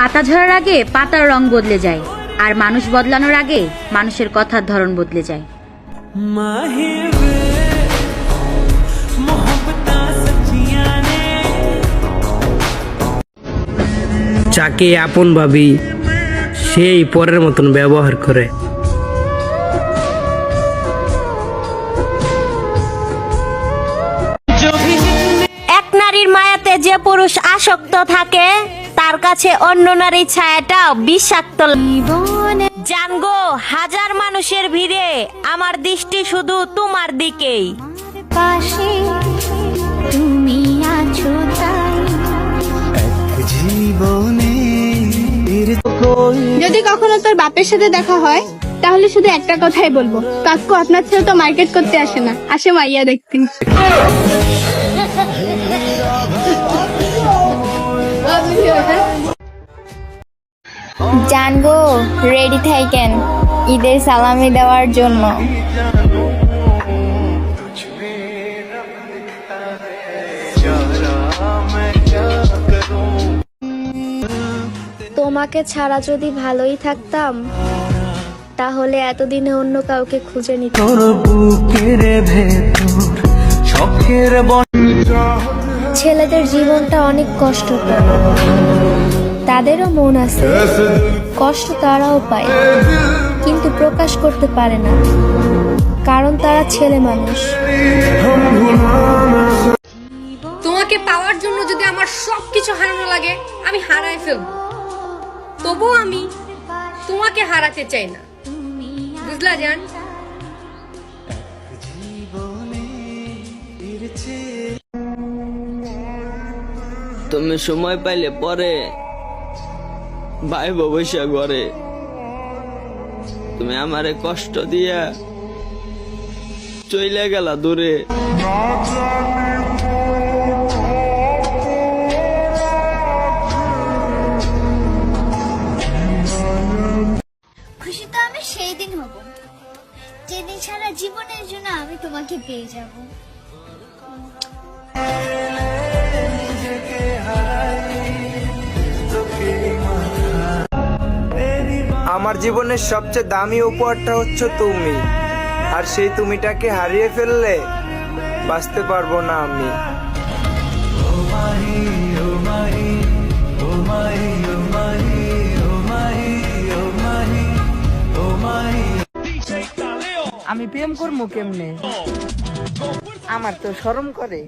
পাতা ঝরার আগে পাতার রং বদলে যায়, আর মানুষ বদলানোর আগে মানুষের কথার ধরন বদলে যায়। যাকে আপন ভাবি সেই পরের মতন ব্যবহার করে। এক নারীর মায়াতে যে পুরুষ আসক্ত থাকে তার কাছে অন্য নারীর ছায়াটাও বিষাক্ত। জানগো, হাজার মানুষের ভিড়ে আমার দৃষ্টি শুধু তোমার দিকেই। তুমি আছো তাই। যদি কখনো তোর বাপের সাথে দেখা হয় তাহলে শুধু একটা কথাই বলবো, কাকু আপনার ছেলে তো মার্কেট করতে আসে না, আসে মাইয়া দেখতে। জানগো, রেডি থাকেন ঈদের সালামি দেওয়ার জন্য। তোমাকে ছাড়া যদি ভালোই থাকতাম তাহলে এতদিনে অন্য কাউকে খুঁজে নিতাম। ছেলেদের জীবনটা অনেক কষ্টকর, তাদেরও মন আছে, কষ্ট তারাও পায় কিন্তু প্রকাশ করতে পারে না, কারণ তারা ছেলে মানুষ। তোমাকে পাওয়ার জন্য যদি আমার সবকিছু হারানো লাগে আমি হারাই ফেলবো, তবুও আমি তোমাকে হারাতে চাই না, বুঝলা জান? তুমি সময় পাইলে পরে ভাই বৈশা ঘরে তুমি আমারে কষ্ট দিয়া চইলে গেলা দূরে। খুশি তো আমি সেই দিন হব যেদিন সারা জীবনের জন্য আমি তোমাকে পেয়ে যাব। আমার জীবনের সবচেয়ে দামি উপহারটা হচ্ছে তুমি, আর সেই তুমিটাকে হারিয়ে ফেললে বাঁচতে পারবো না আমি। আমি প্রেম করবো কেমনে, আমার তো শরম করে।